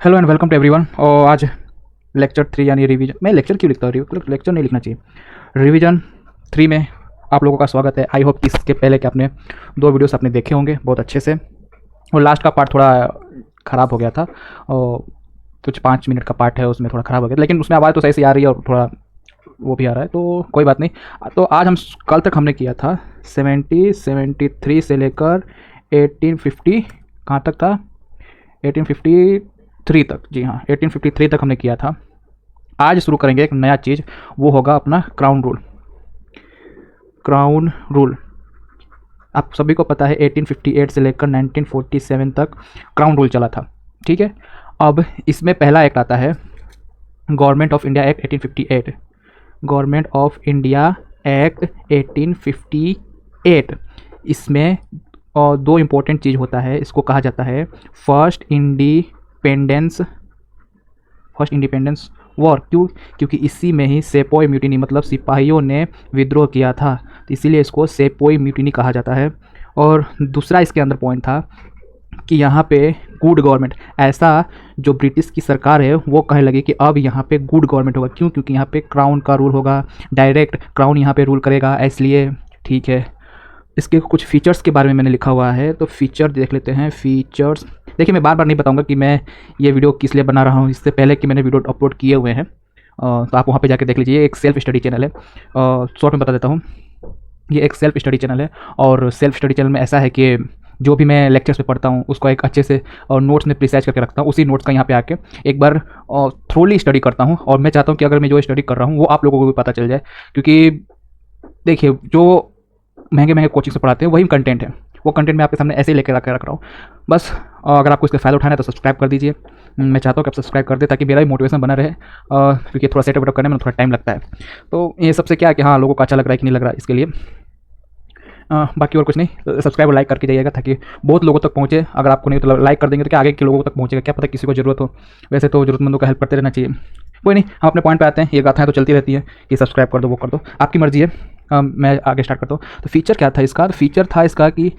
Hello and welcome to everyone. और आज lecture 3 यानी रिवीजन, मैं लेक्चर क्यों लिखता हूँ, लेक्चर नहीं लिखना चाहिए। रिवीजन 3 में आप लोगों का स्वागत है। आई होप कि इसके पहले कि आपने 2 वीडियोस आपने देखे होंगे बहुत अच्छे से, और लास्ट का पार्ट थोड़ा ख़राब हो गया था और कुछ 5 मिनट का पार्ट है उसमें थोड़ा ख़राब हो गया, लेकिन उसमें आवाज़ तो सही से आ रही है और थोड़ा वो भी आ रहा है, तो कोई बात नहीं। तो आज हम कल तक हमने किया था 73 से लेकर 1850 कहाँ तक था, 1853 तक। जी हाँ, 1853 तक हमने किया था। आज शुरू करेंगे एक नया चीज़, वो होगा अपना क्राउन रूल। क्राउन रूल आप सभी को पता है 1858 से लेकर 1947 तक क्राउन रूल चला था, ठीक है। अब इसमें पहला एक्ट आता है government of India act 1858। Government of India act 1858। इसमें और 2 इम्पोर्टेंट चीज़ होता है, इसको कहा जाता है फर्स्ट इंडिपेंडेंस वॉर। क्यों? क्योंकि इसी में ही सेपोई म्यूटिनी मतलब सिपाहियों ने विद्रोह किया था, तो इसीलिए इसको सेपोई म्यूटिनी कहा जाता है। और दूसरा इसके अंदर पॉइंट था कि यहाँ पे गुड गवर्नमेंट, ऐसा जो ब्रिटिश की सरकार है वो कहने लगी कि अब यहाँ पे गुड गवर्नमेंट होगा। क्यों? क्योंकि यहाँ पे क्राउन का रूल होगा, डायरेक्ट क्राउन यहाँ पे रूल करेगा, इसलिए ठीक है। इसके कुछ फीचर्स के बारे में मैंने लिखा हुआ है, तो फीचर देख लेते हैं। फीचर्स देखिए, मैं बार बार नहीं बताऊंगा कि मैं ये वीडियो किस लिए बना रहा हूँ, इससे पहले कि मैंने वीडियो अपलोड किए हुए हैं, तो आप वहाँ पे जाके देख लीजिए। एक सेल्फ स्टडी चैनल है, शॉर्ट में बता देता हूँ, ये एक सेल्फ स्टडी चैनल है। और सेल्फ स्टडी चैनल में ऐसा है कि जो भी मैं लेक्चर्स पे पढ़ता हूँ उसको एक अच्छे से और नोट्स में प्रिसाइज करके रखता हूँ। उसी नोट्स का यहाँ पे आके एक बार थ्रोली स्टडी करता हूँ, और मैं चाहता हूँ कि अगर मैं जो स्टडी कर रहा हूँ वो आप लोगों को भी पता चल जाए। क्योंकि देखिए, जो महंगे महंगे कोचिंग से पढ़ाते हैं वही कंटेंट है, वो कंटेंट मैं आपके सामने ऐसे ही लेकर रख रहा हूँ बस। अगर आपको इसका फ़ायदा उठाना है तो सब्सक्राइब कर दीजिए। मैं चाहता हूँ कि आप सब्सक्राइब कर दें ताकि मेरा भी मोटिवेशन बना रहे, क्योंकि थोड़ा सेटअप वेटअप करने में थोड़ा टाइम लगता है। तो ये सबसे क्या है कि हाँ, लोगों को अच्छा लग रहा है कि नहीं लग रहा है, इसके लिए बाकी और कुछ नहीं। सब्सक्राइब और लाइक करके जाइएगा ताकि बहुत लोगों तक पहुँचे। अगर आपको नहीं तो लाइक कर देंगे तो क्या आगे के लोगों तक पहुँचेगा, क्या पता किसी को ज़रूरत हो। वैसे तो ज़रूरतमंदों का हेल्प करते रहना चाहिए। कोई नहीं, हम अपने पॉइंट पे आते हैं। ये गाथाएं तो चलती रहती है कि सब्सक्राइब कर दो, वो कर दो, आपकी मर्जी है। मैं आगे स्टार्ट करता हूँ। तो फीचर क्या था इसका? तो फीचर था इसका कि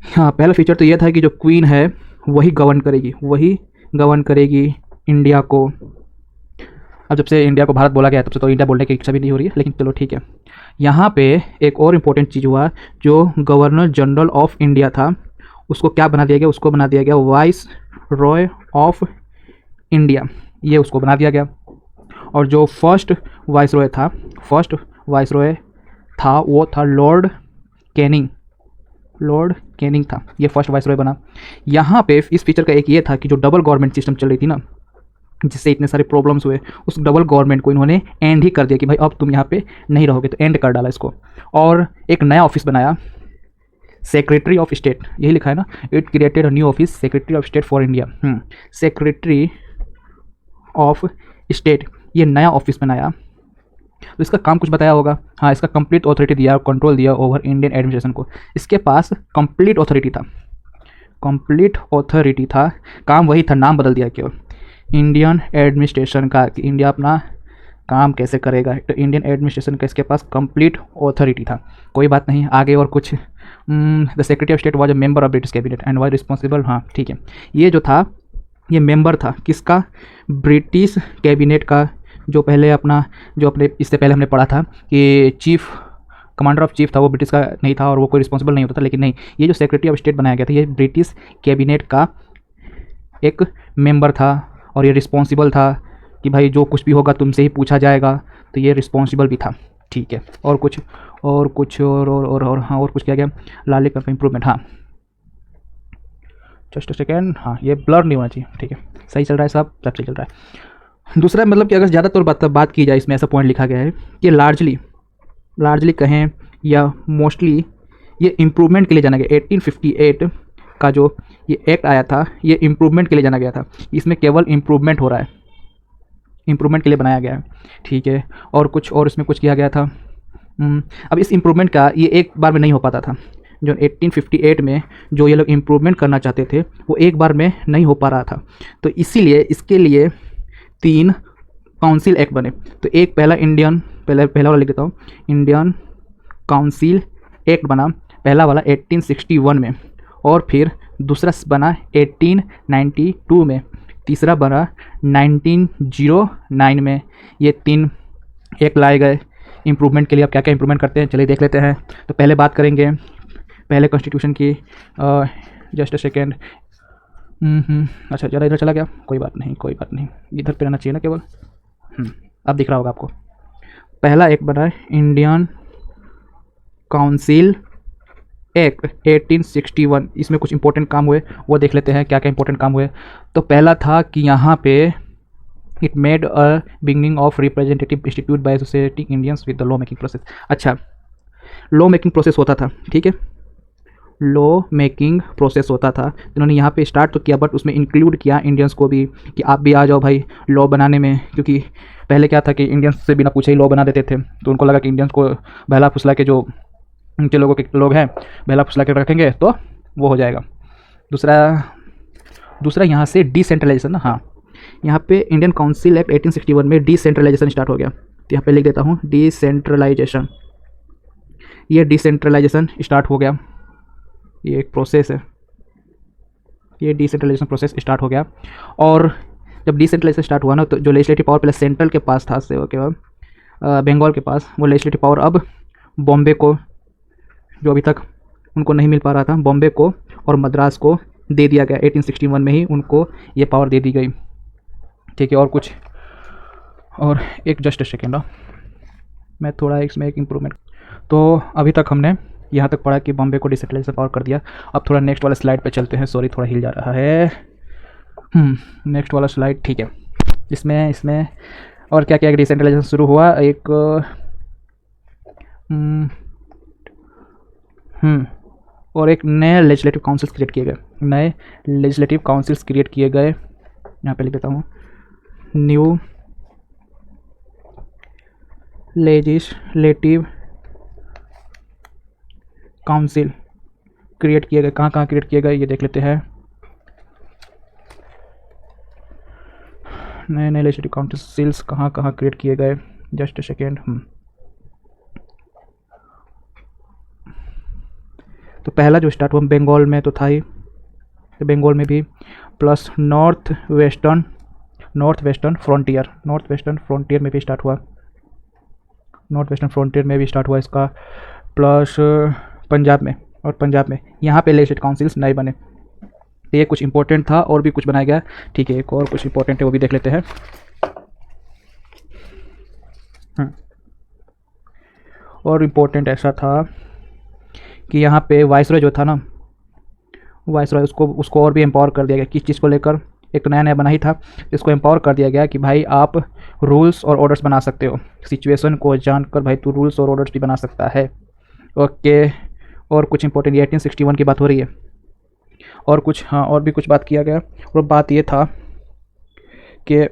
हाँ, पहला फीचर तो ये था कि जो क्वीन है वही गवर्न करेगी इंडिया को। अब जब से इंडिया को भारत बोला गया है तब से तो इंडिया बोलने की इच्छा भी नहीं हो रही है, लेकिन चलो ठीक है। यहाँ पे एक और इम्पोर्टेंट चीज़ हुआ, जो गवर्नर जनरल ऑफ इंडिया था उसको क्या बना दिया गया? उसको बना दिया गया वाइस रॉय ऑफ इंडिया, ये उसको बना दिया गया। और जो फर्स्ट वाइसरॉय था वो था लॉर्ड कैनिंग था, ये फर्स्ट वाइसरॉय बना। यहाँ पे इस फीचर का एक ये था कि जो डबल गवर्नमेंट सिस्टम चल रही थी ना, जिससे इतने सारे प्रॉब्लम्स हुए, उस डबल गवर्नमेंट को इन्होंने एंड ही कर दिया कि भाई अब तुम यहाँ पे नहीं रहोगे, तो एंड कर डाला इसको। और एक नया ऑफिस बनाया, सेक्रेटरी ऑफ स्टेट, यही लिखा है ना, it created a new office secretary of state for India. Secretary of state, ये नया ऑफिस बनाया। तो इसका काम कुछ बताया होगा, हाँ, इसका कंप्लीट अथॉरिटी दिया, कंट्रोल दिया ओवर इंडियन एडमिनिस्ट्रेशन को। इसके पास कंप्लीट अथॉरिटी था, काम वही था, नाम बदल दिया केवल इंडियन एडमिनिस्ट्रेशन का, कि इंडिया अपना काम कैसे करेगा। तो इंडियन एडमिनिस्ट्रेशन का इसके पास कंप्लीट अथॉरिटी था। कोई बात नहीं, आगे और कुछ। The secretary of state was a member of British cabinet and was responsible, हाँ ठीक है। ये जो था ये मेंबर था किसका? ब्रिटिश कैबिनेट का। जो अपने इससे पहले हमने पढ़ा था कि कमांडर ऑफ चीफ था, वो ब्रिटिश का नहीं था और वो कोई रिस्पॉन्सिबल नहीं होता था, लेकिन नहीं, ये जो सेक्रेटरी ऑफ स्टेट बनाया गया था ये ब्रिटिश कैबिनेट का एक मेंबर था, और ये रिस्पॉन्सिबल था कि भाई जो कुछ भी होगा तुमसे ही पूछा जाएगा, तो ये रिस्पॉन्सिबल भी था, ठीक है। और कुछ हाँ, और कुछ क्या गया? लाली का इम्प्रूवमेंट, हाँ जस्ट सेकेंड, हाँ ये ब्लर नहीं होना चाहिए, ठीक है, सही चल रहा है, सब सही चल रहा है। दूसरा मतलब कि अगर ज़्यादातर बात की जाए, इसमें ऐसा पॉइंट लिखा गया है कि लार्जली कहें या मोस्टली ये इम्प्रूवमेंट के लिए जाना गया। 1858 का जो ये एक्ट आया था ये इम्प्रूवमेंट के लिए जाना गया था, इसमें केवल इम्प्रूवमेंट हो रहा है, इम्प्रूवमेंट के लिए बनाया गया है, ठीक है। और इसमें कुछ किया गया था। अब इस इम्प्रूवमेंट का ये एक बार में नहीं हो पाता था। जो 1858 में जो ये लोग इम्प्रूवमेंट करना चाहते थे वो एक बार में नहीं हो पा रहा था, तो इसीलिए इसके लिए 3 काउंसिल एक्ट बने। तो एक पहला वाला लिख देता हूँ, इंडियन काउंसिल एक्ट बना पहला वाला 1861 में, और फिर दूसरा बना 1892 में, तीसरा बना 1909 में। ये 3 एक्ट लाए गए इम्प्रूवमेंट के लिए। अब क्या क्या इम्प्रूवमेंट करते हैं चलिए देख लेते हैं। तो पहले बात करेंगे पहले कॉन्स्टिट्यूशन की। Just a second. अच्छा ज़रा इधर चला गया, कोई बात नहीं कोई बात नहीं, इधर पे रहना चाहिए ना केवल। अब दिख रहा होगा आपको। पहला एक बना है इंडियन काउंसिल एक्ट 1861। इसमें कुछ इंपॉर्टेंट काम हुए वो देख लेते हैं क्या क्या इंपॉर्टेंट काम हुए। तो पहला था कि यहाँ पे it made a beginning of representative institute by society Indians with the law making process. अच्छा, लॉ मेकिंग प्रोसेस होता था, ठीक है, लॉ मेकिंग प्रोसेस होता था। इन्होंने यहाँ पे स्टार्ट तो किया बट उसमें इंक्लूड किया इंडियंस को भी कि आप भी आ जाओ भाई लॉ बनाने में। क्योंकि पहले क्या था कि इंडियंस से बिना पूछे ही लॉ बना देते थे, तो उनको लगा कि इंडियंस को बहला फुसला के जो उनके लोग हैं बहला फुसला के रखेंगे तो वो हो जाएगा। दूसरा यहाँ से डिसेंट्रलाइजेशन ना, हाँ, यहाँ पे इंडियन काउंसिल एक्ट 1861 में डिसेंट्रलाइजेशन स्टार्ट हो गया। तो यहाँ पे लिख देता हूँ डिसेंट्रलाइजेशन। ये डिसेंट्रलाइजेशन स्टार्ट हो गया, ये एक प्रोसेस है, ये डिसेंट्रलाइजेशन प्रोसेस स्टार्ट हो गया। और जब डिसेंट्रलाइजेशन स्टार्ट हुआ ना तो जो लेजिस्लेटिव पावर पहले सेंट्रल के पास था से के बाद बंगाल के पास, वो लेजिस्लेटिव पावर अब बॉम्बे को, जो अभी तक उनको नहीं मिल पा रहा था, बॉम्बे को और मद्रास को दे दिया गया। 1861 में ही उनको ये पावर दे दी गई, ठीक है। और कुछ और एक जस्ट सेकेंड, मैं थोड़ा इसमें एक इम्प्रूवमेंट। तो अभी तक हमने यहाँ तक पढ़ा कि बॉम्बे को डिसेंट्रलाइजेशन पावर कर दिया। अब थोड़ा नेक्स्ट वाला स्लाइड पे चलते हैं। सॉरी थोड़ा हिल जा रहा है। नेक्स्ट वाला स्लाइड, ठीक है। इसमें और क्या क्या डिसेंट्रलाइजेशन शुरू हुआ। एक और एक नए लेजिस्लेटिव काउंसिल्स क्रिएट किए गए, नए लेजिस्लेटिव काउंसिल्स क्रिएट किए गए। यहाँ पे लिख देता हूँ न्यू लेजिस्लेटिव काउंसिल क्रिएट किए गए। कहाँ कहाँ क्रिएट किए गए ये देख लेते हैं। नए नए लेजिस्लेटिव काउंसिल्स कहाँ कहाँ क्रिएट किए गए, जस्ट सेकेंड। तो पहला जो स्टार्ट हुआ बंगाल में तो था ही, तो बंगाल में भी, प्लस नॉर्थ वेस्टर्न फ्रंटियर में भी स्टार्ट हुआ, नॉर्थ वेस्टर्न फ्रंटियर में भी स्टार्ट हुआ इसका, प्लस पंजाब में, और पंजाब में यहाँ पे लेजिस्लेटिव काउंसिल्स नए बने। ये कुछ इंपॉर्टेंट था और भी कुछ बनाया गया, ठीक है। एक और कुछ इंपॉर्टेंट है वो भी देख लेते हैं। और इम्पोर्टेंट ऐसा था कि यहाँ पे वाइसरॉय जो था ना, वाइसरॉय उसको और भी एम्पावर कर दिया गया। किस चीज़ को लेकर, एक तो नया नया बना ही था, इसको एम्पावर कर दिया गया कि भाई आप रूल्स और ऑर्डर्स बना सकते हो, सिचुएशन को जानकर भाई तू रूल्स और ऑर्डर्स भी बना सकता है, ओके। और कुछ इंपॉर्टेंट 1861 की बात हो रही है। और कुछ, हाँ, और भी कुछ बात किया गया। और बात ये था कि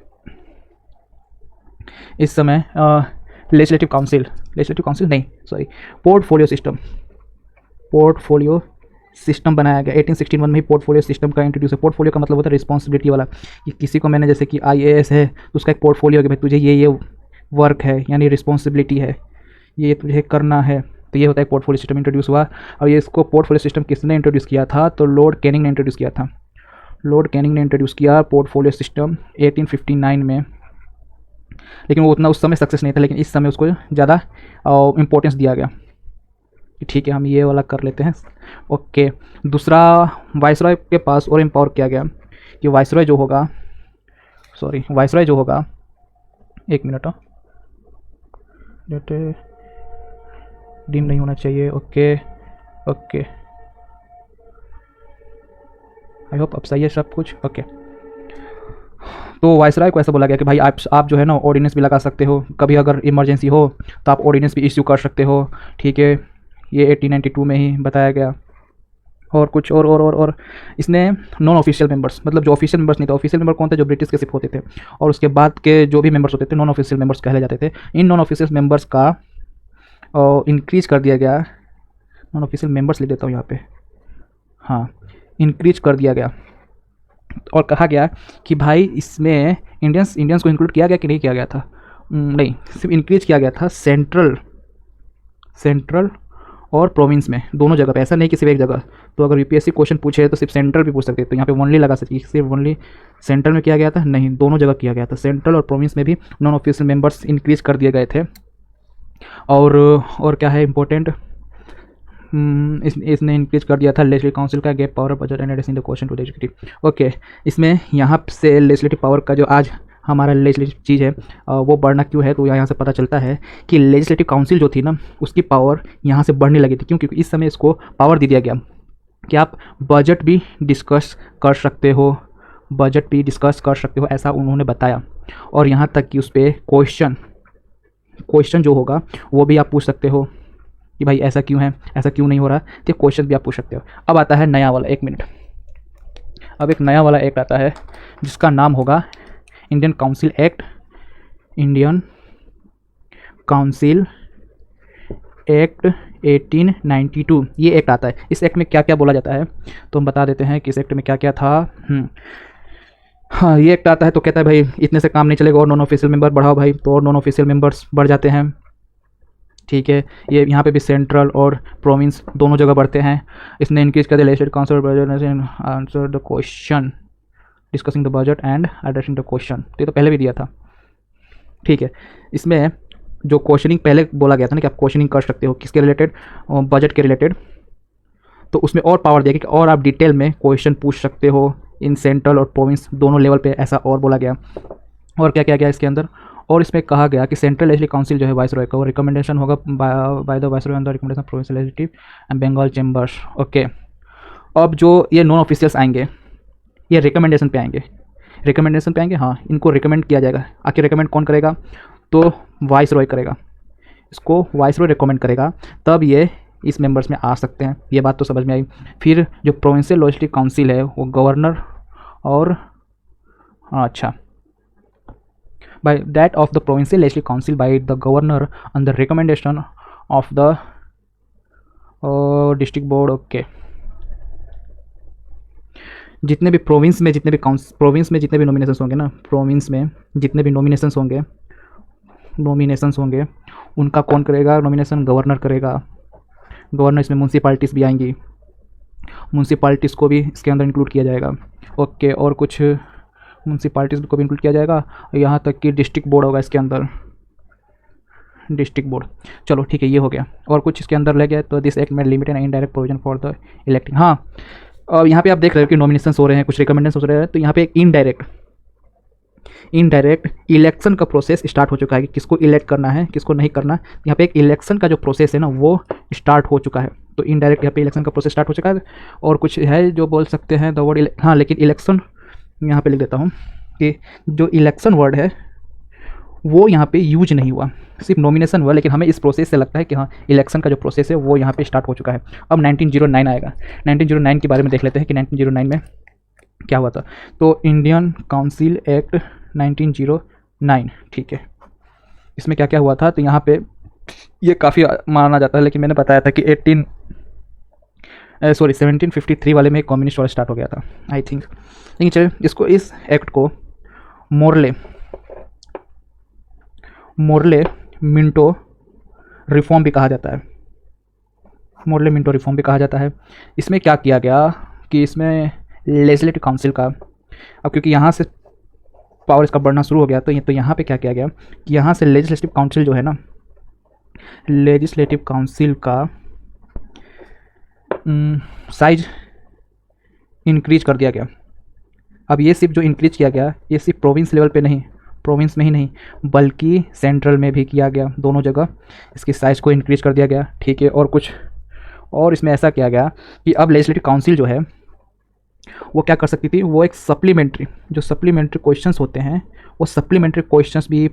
इस समय लेजिस्लेटिव काउंसिल नहीं, सॉरी, पोर्टफोलियो सिस्टम बनाया गया। 1861 में ही पोर्टफोलियो सिस्टम का इंट्रोड्यूस है। पोर्टफोलियो का मतलब होता है रिस्पॉन्सिबिलिटी वाला, कि किसी को मैंने, जैसे कि IAS है तो उसका एक पोर्टफोलियो है कि भाई तुझे ये वर्क है, यानी रिस्पॉन्सिबिलिटी है, ये तुझे करना है, तो ये होता है पोर्टफोलियो सिस्टम इंट्रोड्यूस हुआ। और ये इसको पोर्टफोलियो सिस्टम किसने इंट्रोड्यूस किया था, तो लॉर्ड कैनिंग ने इंट्रोड्यूस किया था। लॉर्ड कैनिंग ने इंट्रोड्यूस किया पोर्टफोलियो सिस्टम 1859 में, लेकिन वो उतना उस समय सक्सेस नहीं था, लेकिन इस समय उसको ज़्यादा इम्पोर्टेंस दिया गया। ठीक है, हम ये वाला कर लेते हैं, ओके। दूसरा, वाइसरॉय के पास और एम्पावर किया गया कि वाइसरॉय जो होगा, एक मिनट, डेटे डिम नहीं होना चाहिए, ओके। आई होप अब सही है सब कुछ, ओके। तो वाइसरॉय को ऐसा बोला गया कि भाई आप जो है ना ऑर्डिनेंस भी लगा सकते हो, कभी अगर इमरजेंसी हो तो आप ऑर्डिनेंस भी इश्यू कर सकते हो, ठीक है। ये 1892 में ही बताया गया। और कुछ और इसने नॉन ऑफिशियल मेंबर्स, मतलब जो ऑफिशियल मेंबर्स नहीं थे, ऑफिशियल मेंबर कौन थे, जो ब्रिटिश के सिर्फ होते थे, और उसके बाद के जो भी मेंबर्स होते थे नॉन ऑफिशियल मेंबर्स कहले जाते थे। इन नॉन ऑफिशियल मेंबर्स का इंक्रीज कर दिया गया। नॉन ऑफिशियल मेंबर्स लिख देता हूँ यहाँ पे, हाँ, इंक्रीज कर दिया गया। और कहा गया कि भाई इसमें इंडियंस को इंक्लूड किया गया कि नहीं किया गया था, नहीं, सिर्फ इंक्रीज किया गया था सेंट्रल और प्रोविंस में, दोनों जगह पे, ऐसा नहीं कि सिर्फ एक जगह। तो अगर यूपीएससी क्वेश्चन पूछे तो सिर्फ सेंट्रल भी पूछ सकते हैं, तो यहाँ पे ओनली लगा सकती है, सिर्फ ओनली सेंट्रल में किया गया था, नहीं दोनों जगह किया गया था। सेंट्रल और प्रोविंस में भी नॉन ऑफिशियल मेंबर्स इंक्रीज कर दिए गए थे। और क्या है इंपॉर्टेंट, इसने इंक्रीज कर दिया था लेजिस्लेटिव काउंसिल का gap power budget and addition the question to legislative. Okay, इसमें यहाँ से लेजिस्लेटिव पावर का जो आज हमारा लेजिस्लेटिव चीज़ है वो बढ़ना क्यों है, तो यहाँ से पता चलता है कि लेजिस्लेटिव काउंसिल जो थी ना उसकी पावर यहाँ से बढ़ने लगी थी। क्यों? क्योंकि इस समय इसको पावर दे दिया गया कि आप बजट भी डिस्कस कर सकते हो, बजट भी डिस्कस कर सकते हो, ऐसा उन्होंने बताया। और यहाँ तक कि उस पर क्वेश्चन जो होगा वो भी आप पूछ सकते हो कि भाई ऐसा क्यों है, ऐसा क्यों नहीं हो रहा, तो क्वेश्चन भी आप पूछ सकते हो। अब आता है नया वाला, 1 मिनट, अब एक नया वाला एक्ट आता है जिसका नाम होगा Indian council act, Indian council act 1892। ये एक्ट आता है। इस एक्ट में क्या क्या बोला जाता है तो हम बता देते हैं कि इस एक्ट में क्या क्या था। हाँ, ये एक्ट आता है तो कहता है भाई इतने से काम नहीं चलेगा और नॉन ऑफिशियल मेंबर बढ़ाओ भाई, तो और नॉन ऑफिशियल मेंबर्स बढ़ जाते हैं। ठीक है, ये यहाँ पे भी सेंट्रल और प्रोविंस दोनों जगह बढ़ते हैं। इसने इंक्रीज कर दिया legislative council answer the question discussing the budget and addressing the question, तो ये तो पहले भी दिया था। ठीक है, इसमें जो क्वेश्चनिंग पहले बोला गया था ना कि आप क्वेश्चनिंग कर सकते हो किसके रिलेटेड, बजट के रिलेटेड, तो उसमें और पावर दिया कि और आप डिटेल में क्वेश्चन पूछ सकते हो इन सेंट्रल और प्रोविंस दोनों लेवल पे, ऐसा और बोला गया। और क्या क्या गया इसके अंदर, और इसमें कहा गया कि सेंट्रल लेजिस्लेटिव काउंसिल जो है वाइसरॉय का, वो रिकमेंडेशन होगा by the viceroy on the recommendation of provincial legislative and Bengal chambers. Okay, अब जो ये नॉन ऑफिशियल्स आएंगे ये रिकमेंडेशन पे आएंगे, रिकमेंडेशन पे आएंगे, हाँ इनको रिकमेंड किया जाएगा। आखिर रिकमेंड कौन करेगा, तो वाइसरॉय करेगा, इसको वाइसरॉय रिकमेंड करेगा, तब ये इस मेंबर्स में आ सकते हैं। ये बात तो समझ में आई। फिर जो प्रोविंशियल लेजिस्लेटिव काउंसिल है वो गवर्नर और अच्छा by that of the provincial legislative council by the governor on the recommendation of the district board। Okay, जितने भी प्रोविंस में जितने भी नॉमिनेशंस होंगे ना, प्रोविंस में जितने भी नॉमिनेशंस होंगे उनका कौन करेगा नॉमिनेशन, गवर्नर करेगा। गवर्नर, इसमें म्यूनसिपालिटीज़ भी आएंगी, म्यूनसिपालिटीज़ को भी इसके अंदर इंक्लूड किया जाएगा। ओके, और कुछ म्यूनसिपालिटीज़ को भी इंक्लूड किया जाएगा, यहाँ तक कि डिस्ट्रिक्ट बोर्ड होगा इसके अंदर, डिस्ट्रिक्ट बोर्ड। चलो ठीक है, ये हो गया। और कुछ इसके अंदर ले गया, तो दिस एक्ट में limited and indirect provision for the electing. हाँ, और यहाँ पे आप देख रहे हो कि नॉमिनेशंस हो रहे हैं, कुछ रिकमेंडेशन हो रहे हैं, तो यहाँ पे एक इनडायरेक्ट इलेक्शन का प्रोसेस स्टार्ट हो चुका है कि किसको इलेक्ट करना है किसको नहीं करना। यहाँ पे एक इलेक्शन का जो प्रोसेस है ना वो स्टार्ट हो चुका है, तो इनडायरेक्ट यहाँ पे इलेक्शन का प्रोसेस स्टार्ट हो चुका है। और कुछ है जो बोल सकते हैं द वर्ड, हाँ लेकिन इलेक्शन यहाँ पे लिख देता हूँ कि जो इलेक्शन वर्ड है वो यहाँ पे यूज नहीं हुआ, सिर्फ नॉमिनेशन हुआ, लेकिन हमें इस प्रोसेस से लगता है कि हाँ इलेक्शन का जो प्रोसेस है वो यहाँ पे स्टार्ट हो चुका है। अब 1909 आएगा, 1909 के बारे में देख लेते हैं कि 1909 में क्या हुआ था। तो इंडियन काउंसिल एक्ट 1909, ठीक है, इसमें क्या क्या हुआ था, तो यहाँ पे ये काफ़ी माना जाता है, लेकिन मैंने बताया था कि 1753 वाले में कम्युनिस्ट वॉर स्टार्ट हो गया था आई थिंक। लेकिन चलिए इसको, इस एक्ट को मोर्ले मिंटो रिफॉर्म भी कहा जाता है, मोर्ले मिंटो रिफॉर्म भी कहा जाता है। इसमें क्या किया गया कि इसमें लेजिस्लेटिव काउंसिल का, अब क्योंकि यहाँ से पावर इसका बढ़ना शुरू हो गया, तो यहाँ पे क्या किया गया कि यहाँ से लेजिस्लेटिव काउंसिल जो है ना, लेजिस्लेटिव काउंसिल का साइज इंक्रीज कर दिया गया। अब ये सिर्फ जो इंक्रीज किया गया ये सिर्फ प्रोविंस लेवल पे नहीं, प्रोविंस में ही नहीं बल्कि सेंट्रल में भी किया गया, दोनों जगह इसकी साइज़ को इंक्रीज कर दिया गया। ठीक है, और कुछ और इसमें ऐसा किया गया कि अब लेजिस्लेटिव काउंसिल जो है वो क्या कर सकती थी, वो एक सप्लीमेंट्री क्वेश्चंस होते हैं वो सप्लीमेंट्री क्वेश्चंस भी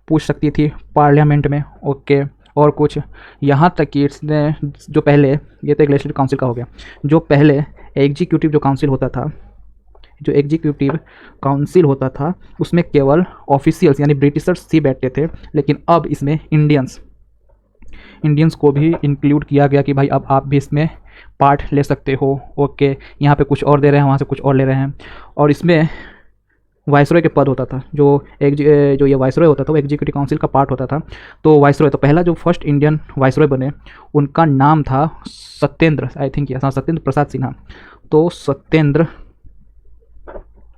पूछ सकती थी पार्लियामेंट में। ओके, और कुछ यहाँ तक कि इसने जो पहले, ये तो एक लेजिस्लेटिव काउंसिल का हो गया, जो पहले एग्जीक्यूटिव जो काउंसिल होता था, जो एग्जीक्यूटिव काउंसिल होता था उसमें केवल ऑफिशियल्स यानी ब्रिटिशर्स ही बैठते थे, लेकिन अब इसमें इंडियंस को भी इंक्लूड किया गया कि भाई अब आप भी इसमें पार्ट ले सकते हो। ओके, यहाँ पे कुछ और दे रहे हैं, वहाँ से कुछ और ले रहे हैं। और इसमें वाइसरॉय के पद होता था, जो ये वाइसरॉय होता था वो एग्जीक्यूटिव काउंसिल का पार्ट होता था। तो वाइसरॉय, तो पहला जो फर्स्ट इंडियन वाइसरॉय बने उनका नाम था सत्येंद्र, आई थिंक हाँ, सत्येंद्र प्रसाद सिन्हा। तो सत्येंद्र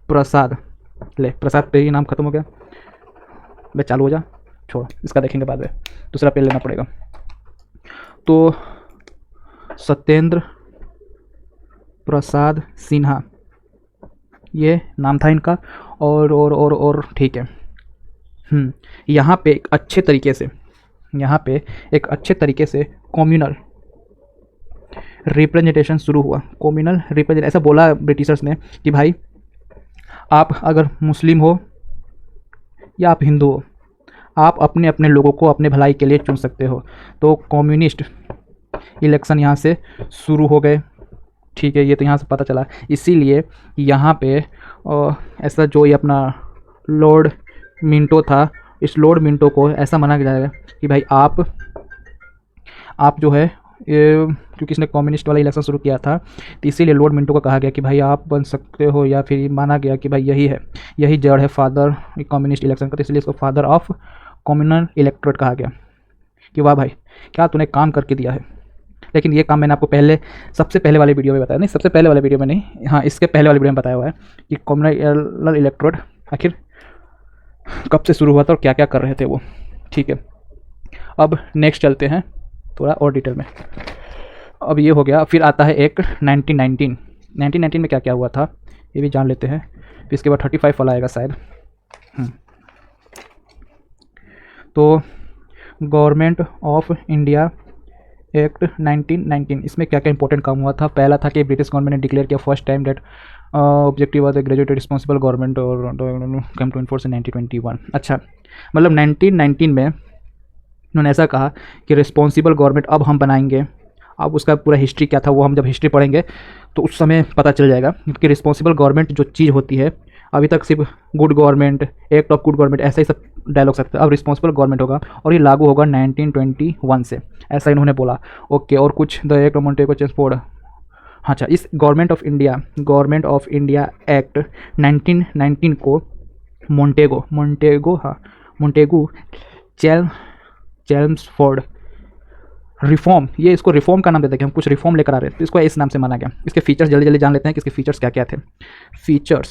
प्रसाद, ले प्रसाद पे ही नाम खत्म हो गया, मैं चालू हो जा, छोड़ इसका देखेंगे बाद में, दूसरा पेन लेना पड़ेगा। तो सत्येंद्र प्रसाद सिन्हा ये नाम था इनका। और ठीक है। यहाँ पे एक अच्छे तरीके से कम्युनल रिप्रेजेंटेशन शुरू हुआ। कम्युनल रिप्रेजेंट, ऐसा बोला ब्रिटिशर्स ने कि भाई आप अगर मुस्लिम हो या आप हिंदू हो, आप अपने अपने लोगों को अपने भलाई के लिए चुन सकते हो। तो कम्युनिस्ट इलेक्शन यहाँ से शुरू हो गए, ठीक है, ये तो यहाँ से पता चला। इसीलिए यहाँ पे ऐसा जो ये अपना लॉर्ड मिंटो था, इस लॉर्ड मिंटो को ऐसा माना जाएगा कि भाई आप जो है ये, क्योंकि इसने कम्युनिस्ट वाला इलेक्शन शुरू किया था, तो इसीलिए लॉर्ड मिंटो को कहा गया कि भाई आप बन सकते हो, या फिर माना गया कि भाई यही जड़ है फादर कम्युनिस्ट इलेक्शन का, तो इसलिए इसको फादर ऑफ कम्युनल इलेक्टोरेट कहा गया कि वाह भाई क्या तूने काम करके दिया है। लेकिन ये काम मैंने आपको सबसे पहले वाले वीडियो में बताया, नहीं सबसे पहले वाले वीडियो में नहीं, हाँ इसके पहले वाले वीडियो में बताया हुआ है कि कम्युनल इलेक्टोरेट आखिर कब से शुरू हुआ था और क्या क्या कर रहे थे वो। ठीक है, अब नेक्स्ट चलते हैं थोड़ा और डिटेल में। अब ये हो गया, फिर आता है एक 1919 में क्या क्या हुआ था ये भी जान लेते हैं, फिर इसके बाद 35 वाला आएगा शायद। तो गवर्नमेंट ऑफ इंडिया एक्ट 1919, इसमें क्या क्या इंपॉर्टेंट काम हुआ था। पहला था कि ब्रिटिश गवर्नमेंट ने डिक्लेयर किया first time that objective was graduated responsible government और कम टू इनफोर्स इन 1921। अच्छा, मतलब 1919 में उन्होंने ऐसा कहा कि रिस्पॉन्सिबल गवर्नमेंट अब हम बनाएंगे। अब उसका पूरा हिस्ट्री क्या था वो हम जब हिस्ट्री पढ़ेंगे तो उस समय पता चल जाएगा कि रिस्पॉन्सिबल गवर्नमेंट जो चीज़ होती है, अभी तक सिर्फ good government, act of good government, ऐसा ही सब डायलॉग सकते हैं। अब रिस्पॉन्सिबल गवर्नमेंट होगा और ये लागू होगा 1921 से, ऐसा इन्होंने बोला। ओके, और कुछ the act of Montague Chelmsford, हाँ अच्छा, इस गवर्नमेंट ऑफ इंडिया एक्ट 1919 को मोंटेगो चेम्सफोर्ड रिफॉर्म, ये इसको रिफॉर्म का नाम देते हैं कि हम कुछ रिफॉर्म लेकर आ रहे हैं, तो इसको इस नाम से माना गया। इसके फीचर्स जल्दी जान लेते हैं कि इसके फीचर्स क्या क्या थे। फीचर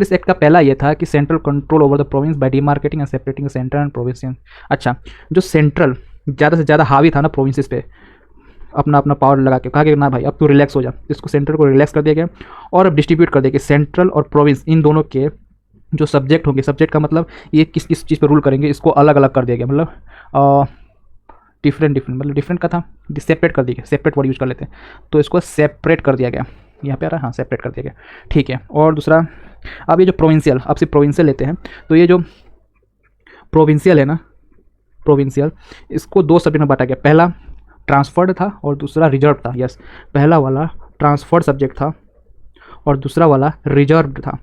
इस एक्ट का पहला ये था कि central control over the province by demarcating and separating central and province. अच्छा, जो सेंट्रल ज़्यादा से ज़्यादा हावी था ना प्रोविंसेस पे, अपना अपना पावर लगा के कहा कि ना भाई अब तू रिलैक्स हो जा, इसको सेंट्रल को रिलैक्स कर दिया गया और अब डिस्ट्रीब्यूट कर दिया कि सेंट्रल और प्रोविंस इन दोनों के जो सब्जेक्ट होंगे, सब्जेक्ट का मतलब ये किस किस चीज़ पर रूल करेंगे, इसको अलग अलग कर दिया गया। मतलब डिफरेंट का था, सेपरेट कर दिया गया, सेपरेट वर्ड यूज कर लेते हैं, तो इसको सेपरेट कर दिया गया, यहाँ पे आ रहा है, हाँ सेपरेट कर दिया गया। ठीक है, और दूसरा, अब ये जो प्रोविंशियल, अब सिर्फ प्रोविंशियल लेते हैं, तो ये जो प्रोविंशियल है ना, प्रोविंशियल, इसको दो सब्जेक्ट में बांटा गया। पहला ट्रांसफर्ड था और दूसरा रिजर्व था। यस, पहला वाला ट्रांसफर्ड सब्जेक्ट था और दूसरा वाला रिजर्व था।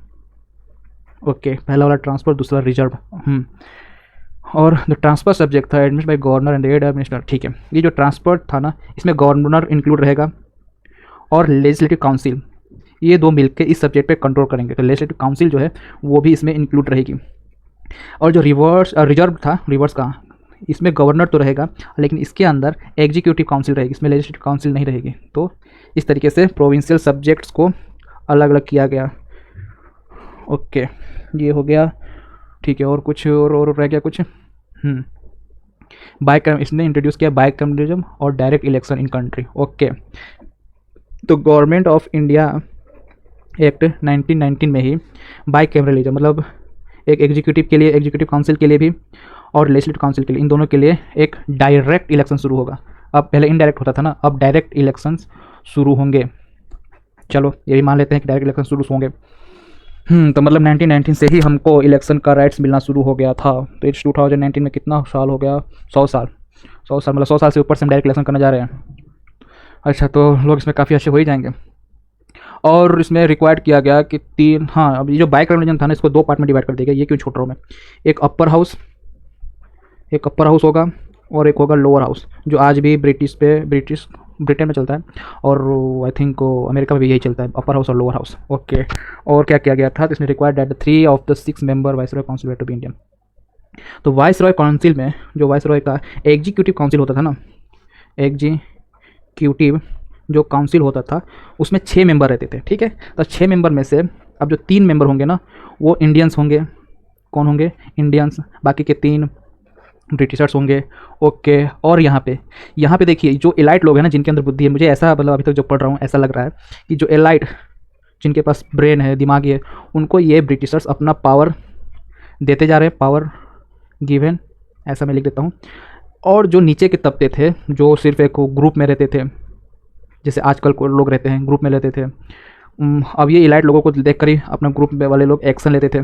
ओके, पहला वाला ट्रांसफर, दूसरा रिजर्व। और जो ट्रांसफर सब्जेक्ट था administered by governor and ad administrator. ठीक है, ये जो ट्रांसफर था ना, इसमें गवर्नर इंक्लूड रहेगा और लेजिस्लेटिव काउंसिल, ये दो मिलकर इस सब्जेक्ट पे कंट्रोल करेंगे। तो लेजिस्लेटिव काउंसिल जो है वो भी इसमें इंक्लूड रहेगी। और जो रिजर्व था, रिवर्स का, इसमें गवर्नर तो रहेगा लेकिन इसके अंदर एग्जीक्यूटिव काउंसिल रहेगी, इसमें लेजिस्लेटिव काउंसिल नहीं रहेगी। तो इस तरीके से प्रोविंशियल सब्जेक्ट्स को अलग अलग किया गया। ओके, ये हो गया। ठीक है, और कुछ और रह गया कुछ। इसने इंट्रोड्यूस किया बाइकैमरलिज्म और direct election in country. Okay, तो गवर्नमेंट ऑफ इंडिया एक्ट 1919 में ही बाइकैमरलिज्म, मतलब एक एग्जीक्यूटिव के लिए, एग्जीक्यूटिव काउंसिल के लिए भी और लेजिस्लेटिव काउंसिल के लिए, इन दोनों के लिए एक डायरेक्ट इलेक्शन शुरू होगा। अब पहले इनडायरेक्ट होता था ना, अब डायरेक्ट इलेक्शंस शुरू होंगे। चलो ये भी मान लेते हैं कि डायरेक्ट इलेक्शन शुरू होंगे। तो मतलब 1919 से ही हमको इलेक्शन का राइट्स मिलना शुरू हो गया था। तो इस 2019 में कितना साल हो गया? 100 साल, मतलब 100 साल से ऊपर से हम डायरेक्ट इलेक्शन करने जा रहे हैं। अच्छा, तो लोग इसमें काफ़ी अच्छे हो ही जाएंगे। और इसमें रिक्वायर्ड किया गया कि अब ये जो बाइकैमरलिज्म था ना, इसको दो पार्ट में डिवाइड कर दिया गया। ये क्यों छोड़ रहा हूँ मैं? एक अपर हाउस होगा और एक होगा लोअर हाउस, जो आज भी ब्रिटिश ब्रिटेन में चलता है, और आई थिंक अमेरिका में भी यही चलता है, अपर हाउस और लोअर हाउस। ओके, और क्या किया गया था, तो इसमें required that 3 of the 6 member viceroy council were to be Indian. तो वाइसरॉय काउंसिल में जो वाइसरॉय का एग्जीक्यूटिव काउंसिल होता था ना, एग्जीक्यूटिव जो काउंसिल होता था उसमें 6 मेंबर रहते थे, ठीक है। तो 6 मेंबर में से अब जो 3 मेंबर होंगे ना वो इंडियंस होंगे। कौन होंगे? इंडियंस। बाकी के 3 ब्रिटिशर्स होंगे। ओके, और यहाँ पे देखिए जो एलाइट लोग हैं ना, जिनके अंदर बुद्धि है, मुझे ऐसा मतलब अभी तक जो पढ़ रहा हूँ ऐसा लग रहा है कि जो एलाइट, जिनके पास ब्रेन है, दिमाग है, उनको ये ब्रिटिशर्स अपना पावर देते जा रहे हैं, पावर गिवन, ऐसा मैं लिख देता हूँ। और जो नीचे के तबके थे, जो सिर्फ एक ग्रुप में रहते थे, जैसे आजकल को लोग रहते हैं ग्रुप में रहते थे, अब ये इलाइट लोगों को देख कर ही अपना ग्रुप में वाले लोग एक्शन लेते थे।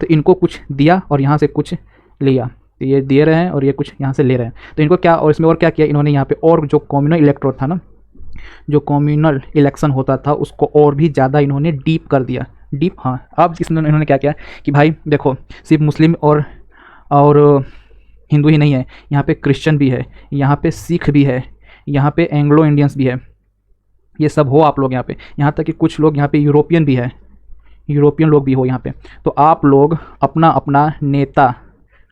तो इनको कुछ दिया और यहाँ से कुछ लिया, तो ये दे रहे हैं और ये कुछ यहाँ से ले रहे हैं। तो इनको क्या, और इसमें और क्या किया इन्होंने यहाँ पे, और जो कम्युनल इलेक्टोरेट था ना, जो कम्युनल इलेक्शन होता था उसको और भी ज़्यादा इन्होंने डीप कर दिया। डीप, हाँ। अब इसमें इन्होंने क्या किया कि भाई देखो, सिर्फ मुस्लिम और हिंदू ही नहीं है, यहाँ पे क्रिश्चियन भी है, यहाँ पे सिख भी है, यहाँ पे एंग्लो इंडियंस भी है, ये सब हो आप लोग यहाँ पे, यहाँ तक कि कुछ लोग यहाँ पे यूरोपियन भी है, यूरोपियन लोग भी हो यहाँ पे। तो आप लोग अपना अपना नेता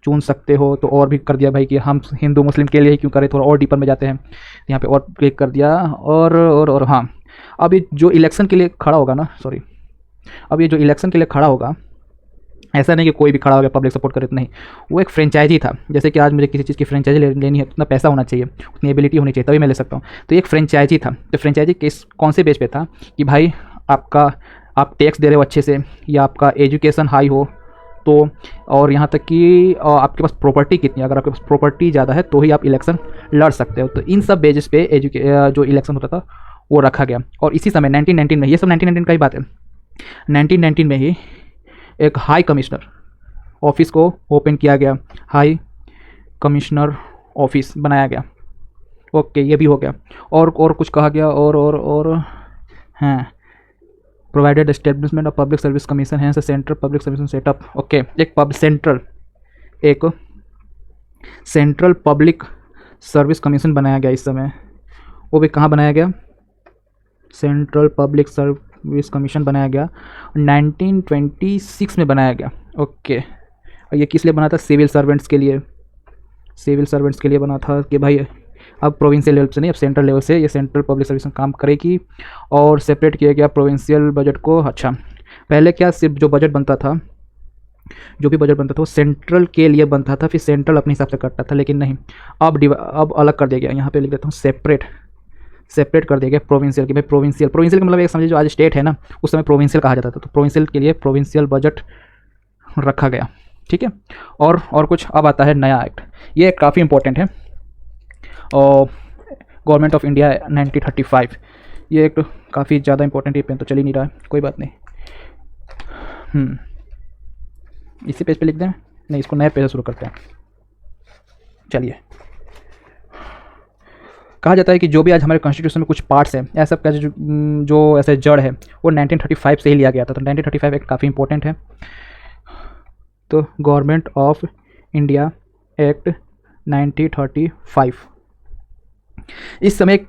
चुन सकते हो। तो और भी कर दिया भाई कि हम हिंदू मुस्लिम के लिए ही क्यों करें, थोड़ा और डीपर में जाते हैं, यहाँ पे और क्लिक कर दिया। और हाँ, अब ये जो इलेक्शन के लिए खड़ा होगा ना, सॉरी, अब ये जो इलेक्शन के लिए खड़ा होगा, ऐसा नहीं कि कोई भी खड़ा हो गया पब्लिक सपोर्ट करे, नहीं, वो एक फ्रेंचाइजी था। जैसे कि आज मुझे किसी चीज़ की फ्रेंचाइजी लेनी है, उतना पैसा होना चाहिए, उतनी एबिलिटी होनी चाहिए, तभी मैं ले सकता हूँ। तो एक फ्रेंचाइजी था। तो फ्रेंचाइजी किस कौन से बेस पे था कि भाई आप टैक्स दे रहे हो अच्छे से, या आपका एजुकेशन हाई हो, तो और यहाँ तक कि आपके पास प्रॉपर्टी कितनी, अगर आपके पास प्रॉपर्टी ज़्यादा है तो ही आप इलेक्शन लड़ सकते हो। तो इन सब बेसिस पे जो इलेक्शन होता था वो रखा गया। और इसी समय 1919 में, ये सब 1919 का ही बात है, 1919 में ही एक हाई कमिश्नर ऑफिस को ओपन किया गया, हाई कमिश्नर ऑफिस बनाया गया। ओके, ये भी हो गया। और कुछ कहा गया, और हाँ, provided establishment of public service commission है, central public service setup. Okay, एक सेंट्रल पब्लिक सर्विस कमीशन बनाया गया इस समय। वो भी कहाँ बनाया गया? सेंट्रल पब्लिक सर्विस कमीशन बनाया गया 1926 में बनाया गया। ओके, और ये किस लिए बना था? सिविल सर्वेंट्स के लिए, सिविल सर्वेंट्स के लिए बना था कि भाई अब प्रोविंशियल लेवल से नहीं, अब सेंट्रल लेवल से ये सेंट्रल पब्लिक सर्विस काम करेगी। और सेपरेट किया गया प्रोविंशियल बजट को। अच्छा, पहले क्या सिर्फ जो बजट बनता था, जो भी बजट बनता था वो सेंट्रल के लिए बनता था, फिर सेंट्रल अपने हिसाब से करता था, लेकिन नहीं, अब अलग कर दिया गया। यहाँ पे लिख देता हूँ सेपरेट कर दिया गया प्रोविंशियल के। भाई प्रोविंशियल का मतलब एक समझिए जो आज स्टेट है ना, उस समय प्रोविंशियल कहा जाता था, तो प्रोविंशियल के लिए प्रोविंशियल बजट रखा गया, ठीक है। और कुछ अब आता है नया एक्ट, ये काफ़ी इंपॉर्टेंट है, और गवर्नमेंट ऑफ इंडिया 1935, ये एक काफ़ी ज़्यादा इंपॉर्टेंट है। पेन तो चल ही नहीं रहा है, कोई बात नहीं, इसी पेज पे लिख दें, नहीं इसको नए पेज से शुरू करते हैं। चलिए, कहा जाता है कि जो भी आज हमारे कॉन्स्टिट्यूशन में कुछ पार्ट्स हैं, ऐसा कैसे जो ऐसे जड़ है वो 1935 से ही लिया गया था। तो 1935 एक्ट काफ़ी इंपॉर्टेंट है। तो गवर्नमेंट ऑफ इंडिया एक्ट 1935, इस समय एक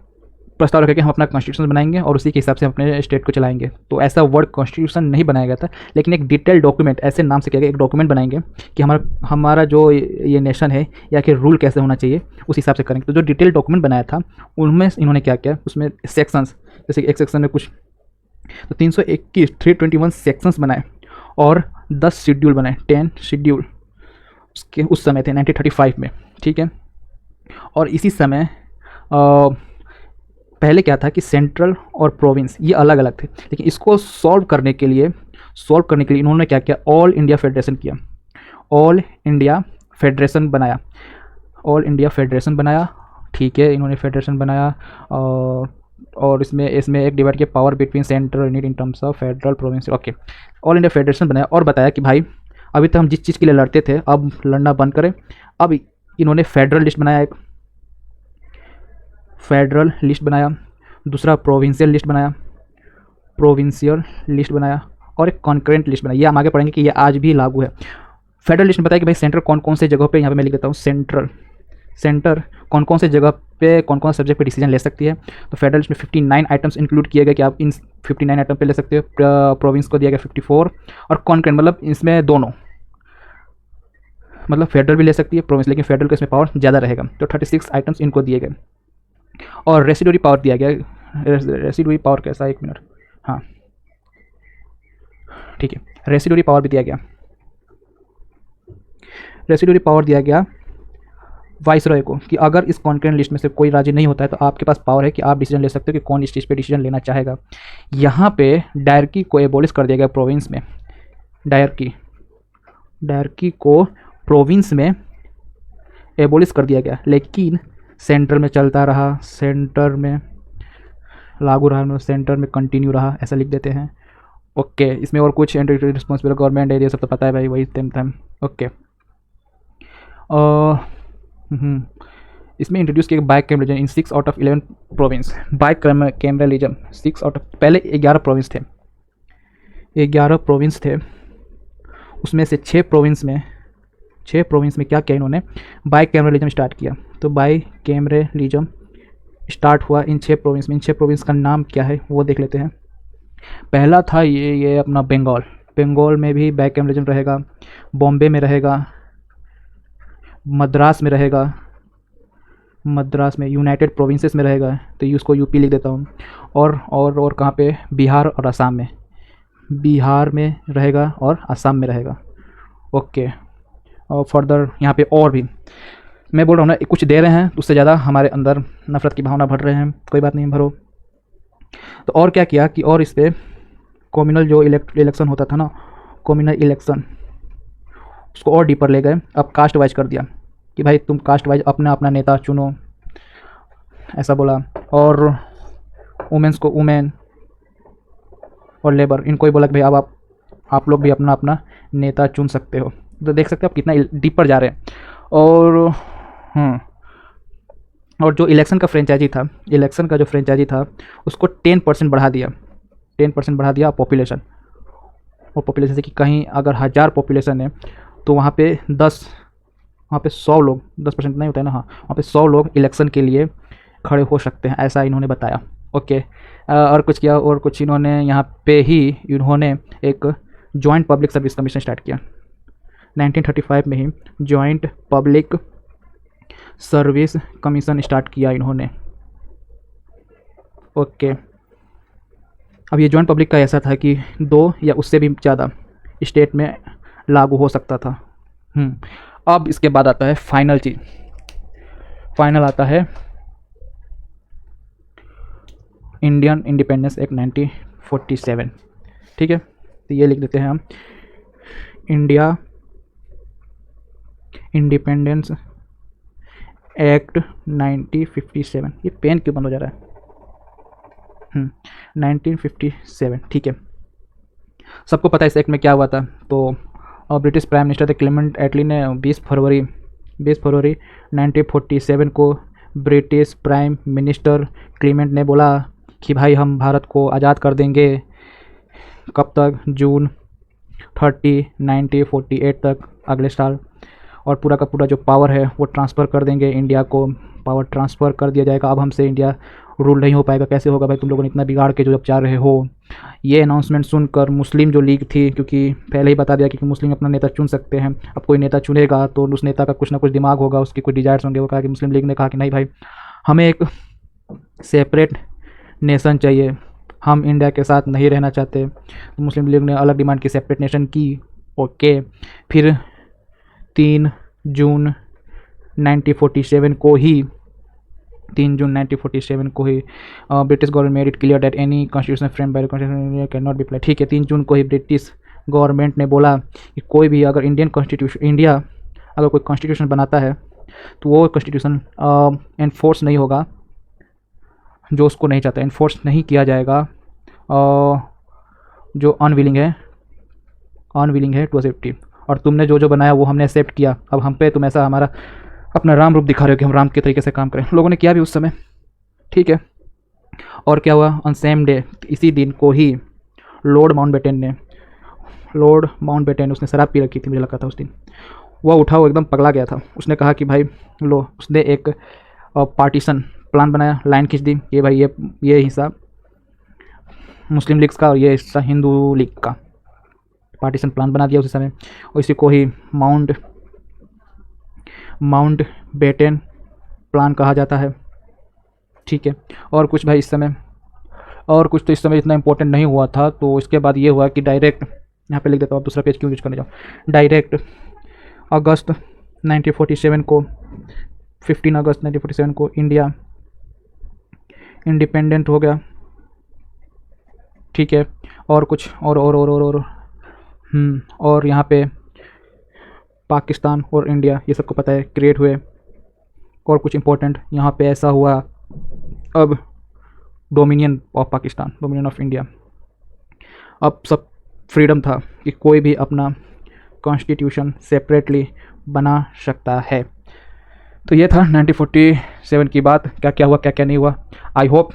प्रस्ताव रखा कि हम अपना कॉन्स्टिट्यूशन बनाएंगे और उसी के हिसाब से हम अपने स्टेट को चलाएंगे। तो ऐसा वर्ड कॉन्स्टिट्यूशन नहीं बनाया गया था, लेकिन एक डिटेल डॉक्यूमेंट, ऐसे नाम से किया गया, एक डॉक्यूमेंट बनाएंगे कि हमारा जो ये नेशन है या कि रूल कैसे होना चाहिए, उस हिसाब से करेंगे। तो जो डिटेल डॉक्यूमेंट बनाया था उनमें इन्होंने क्या किया, उसमें सेक्शंस, जैसे एक सेक्शन में कुछ तो 321 सेक्शंस बनाए और 10 शेड्यूल बनाए, 10 शेड्यूल उसके उस समय थे 1935 में, ठीक है। और इसी समय पहले क्या था कि सेंट्रल और प्रोविंस ये अलग अलग थे, लेकिन इसको सॉल्व करने के लिए इन्होंने क्या किया, ऑल इंडिया फेडरेशन किया, ऑल इंडिया फेडरेशन बनाया, ठीक है। इन्होंने फेडरेशन बनाया और इसमें एक डिवाइड किया power between central unit in terms of federal province. Okay, all India federation बनाया और बताया कि भाई अभी तक हम जिस चीज़ के लिए लड़ते थे अब लड़ना बंद करें। अब इन्होंने फेडरल लिस्ट बनाया, एक फेडरल लिस्ट बनाया, दूसरा प्रोविंशियल लिस्ट बनाया और एक कॉन्करेंट लिस्ट बनाया। ये हम आगे पढ़ेंगे कि ये आज भी लागू है। फेडरल लिस्ट में बताया कि भाई सेंट्रल कौन कौन से जगहों पे, यहाँ पे मैं लिख देता हूँ सेंटर कौन कौन से जगह पे कौन कौन से सब्जेक्ट पे डिसीजन ले सकती है। तो फेडरल लिस्ट में 59 आइटम्स इंक्लूड किए गए कि आप इन 59 आइटम पे ले सकते हो। प्रोविंस को दिया गया 54 और कॉन्करेंट मतलब इसमें दोनों, मतलब फेडरल भी ले सकती है प्रोविंस, लेकिन फेडरल को इसमें पावर ज़्यादा रहेगा। तो 36 आइटम्स इनको दिए गए। और रेसिडुअरी पावर दिया गया। रेसिडुअरी पावर कैसा, एक मिनट, हाँ ठीक है, रेसिडुअरी पावर भी दिया गया। रेसिडुअरी पावर दिया गया वाइसरॉय को कि अगर इस कॉन्करेंट लिस्ट में से कोई राजी नहीं होता है तो आपके पास पावर है कि आप डिसीजन ले सकते हो कि कौन इस चीज़ पे डिसीजन लेना चाहेगा। यहाँ पे डायरकी को एबोलिश कर दिया गया प्रोविंस में। डायरकी को प्रोविंस में एबोलिश कर दिया गया, लेकिन सेंटर में चलता रहा, सेंटर में लागू रहा, सेंटर में कंटिन्यू रहा, ऐसा लिख देते हैं। ओके, इसमें और कुछ रिस्पॉन्सिबल गवर्नमेंट एरिया सब तो पता है भाई, वही सेम। ओके, इसमें इंट्रोड्यूस किया bike cameralism in 6 out of 11 province. Bike cameralism 6 out of, पहले 11 प्रोविंस थे, 11 प्रोविंस थे, उसमें से 6 प्रोविंस में क्या किया इन्होंने, बाइक कैमरलिज्म स्टार्ट किया। तो बाइक कैमरलिज्म स्टार्ट हुआ इन 6 प्रोविंस में। इन 6 प्रोविंस का नाम क्या है वो देख लेते हैं। पहला था ये अपना बंगाल में भी बाइक कैमरलिज्म रहेगा, बॉम्बे में रहेगा, मद्रास में, यूनाइटेड प्रोविंसेस में रहेगा, तो उसको यूपी लिख देता हूँ। और कहाँ पे, बिहार और असम में, बिहार में रहेगा और असम में रहेगा। ओके, और फर्दर यहाँ पे और भी मैं बोल रहा हूँ ना, कुछ दे रहे हैं तो उससे ज़्यादा हमारे अंदर नफरत की भावना भर रहे हैं, कोई बात नहीं, भरो। तो और क्या किया कि और इस पर कम्युनल जो इलेक्शन होता था ना, कम्युनल इलेक्शन, उसको और डीपर ले गए। अब कास्ट वाइज कर दिया कि भाई तुम कास्ट वाइज अपना नेता चुनो, ऐसा बोला। और वुमेंस को वुमेन और लेबर, इनको ही बोला कि भाई अब आप लोग भी अपना नेता चुन सकते हो। तो देख सकते हो आप कितना डीपर जा रहे हैं। और जो इलेक्शन का फ्रेंचाइजी था उसको 10% बढ़ा दिया, 10% बढ़ा दिया पॉपुलेशन। और पॉपुलेशन से कि कहीं अगर 1000 पॉपुलेशन है तो वहाँ पे 100 लोग, 10% नहीं होता है ना, हाँ, वहाँ पे 100 लोग इलेक्शन के लिए खड़े हो सकते हैं, ऐसा इन्होंने बताया। ओके, और कुछ किया, और कुछ इन्होंने यहाँ पे ही एक joint public service commission start किया 1935 में ही। Joint public service commission start किया इन्होंने। ओके, अब ये जॉइंट पब्लिक का ऐसा था कि 2 या उससे भी ज़्यादा स्टेट में लागू हो सकता था। अब इसके बाद आता है फाइनल चीज़, फाइनल आता है इंडियन इंडिपेंडेंस एक्ट 1947। ठीक है, तो ये लिख देते हैं हम, इंडिया इंडिपेंडेंस एक्ट 1957। ये पेन क्यों बंद हो जा रहा है? 1957, ठीक है। सबको पता है इस एक्ट में क्या हुआ था। तो ब्रिटिश प्राइम मिनिस्टर थे क्लेमेंट एटली ने 20 फरवरी 1947 को ब्रिटिश प्राइम मिनिस्टर क्लेमेंट ने बोला कि भाई हम भारत को आज़ाद कर देंगे। कब तक? जून 30, 1948 तक, अगले साल। और पूरा का पूरा जो पावर है वो ट्रांसफ़र कर देंगे इंडिया को, पावर ट्रांसफ़र कर दिया जाएगा। अब हमसे इंडिया रूल नहीं हो पाएगा। कैसे होगा भाई, तुम लोगों ने इतना बिगाड़ के जो अब चाह रहे हो। ये अनाउंसमेंट सुनकर मुस्लिम जो लीग थी, क्योंकि पहले ही बता दिया कि मुस्लिम अपना नेता चुन सकते हैं, अब कोई नेता चुनेगा तो उस नेता का कुछ ना कुछ दिमाग होगा, उसकी कुछ डिजायर्स होंगे। वो कहा कि मुस्लिम लीग ने कहा कि नहीं भाई, हमें एक सेपरेट नेशन चाहिए, हम इंडिया के साथ नहीं रहना चाहते। तो मुस्लिम लीग ने अलग डिमांड की, सेपरेट नेशन की। ओके, फिर 3 जून 1947 को ही British government made it clear that any constitution frame by the constitution can not be applied. ठीक है, 3 जून को ही ब्रिटिश गवर्नमेंट ने बोला कि कोई भी अगर इंडिया अगर कोई कॉन्स्टिट्यूशन बनाता है तो वो कॉन्स्टिट्यूशन एनफोर्स नहीं होगा, जो उसको नहीं चाहता एनफोर्स नहीं किया जाएगा। जो अनविलिंग है टू एक्सेप्ट। और तुमने जो बनाया वो हमने एक्सेप्ट किया, अब हम पे तुम ऐसा हमारा अपना राम रूप दिखा रहे हो कि हम राम के तरीके से काम करें। लोगों ने किया भी उस समय, ठीक है। और क्या हुआ, ऑन सेम डे, इसी दिन को ही लॉर्ड माउंटबेटन उसने शराब पी रखी थी मुझे लगा था उस दिन, वह उठा, वो एकदम पगला गया था। उसने कहा कि भाई लो, उसने एक पार्टीशन प्लान बनाया, लाइन खींच दी कि भाई ये हिस्सा मुस्लिम लीग का और ये हिस्सा हिंदू लीग का, पार्टीशन प्लान बना दिया उसी समय। और इसी को ही माउंट बेटन प्लान कहा जाता है, ठीक है। और कुछ भाई इस समय, और कुछ तो इस समय इतना इंपॉर्टेंट नहीं हुआ था। तो इसके बाद ये हुआ कि डायरेक्ट, यहाँ पे लिख देता हूँ, दूसरा पेज क्यों यूज करने जाऊँ। डायरेक्ट अगस्त 1947 को, 15 अगस्त 1947 को इंडिया इंडिपेंडेंट हो गया, ठीक है। और कुछ और यहाँ पे पाकिस्तान और इंडिया, ये सबको पता है, क्रिएट हुए। और कुछ इंपॉर्टेंट यहाँ पे ऐसा हुआ, अब dominion of Pakistan, dominion of India, अब सब फ्रीडम था कि कोई भी अपना कॉन्स्टिट्यूशन सेपरेटली बना सकता है। तो ये था 1947 की बात, क्या क्या हुआ क्या क्या नहीं हुआ। आई होप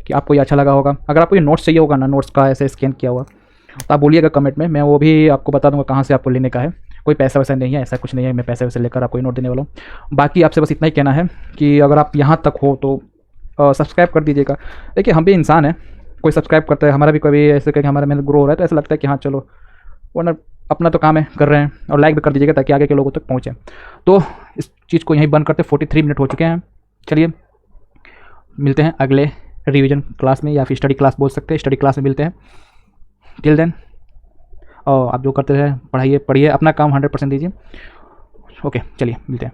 कि आपको ये अच्छा लगा होगा। अगर आपको ये नोट्स चाहिए होगा ना, नोट्स का ऐसे स्कैन किया हुआ, तो आप बोलिएगा कमेंट में, मैं वो भी आपको बता दूंगा कहाँ से आपको लेने का है। कोई पैसा वैसा नहीं है, ऐसा कुछ नहीं है मैं पैसे वैसे लेकर आपको नोट देने वाला हूँ। बाकी आपसे बस इतना ही कहना है कि अगर आप यहाँ तक हो तो सब्सक्राइब कर दीजिएगा। देखिए हम भी इंसान हैं, कोई सब्सक्राइब करता है, हमारा भी कभी ऐसे करके हमारा मेहनत ग्रो हो रहा है तो ऐसा लगता है कि हाँ चलो, वरना अपना तो काम है, कर रहे हैं। और लाइक भी कर दीजिएगा ताकि आगे के लोगों तक पहुँचे। तो इस चीज़ को यहीं बंद करते, 43 मिनट हो चुके हैं। चलिए मिलते हैं अगले रिवीजन क्लास में, या फिर स्टडी क्लास बोल सकते हैं, स्टडी क्लास में मिलते हैं। टिल देन, और आप जो करते हैं पढ़ाइए, अपना काम 100% दीजिए। ओके, चलिए मिलते हैं।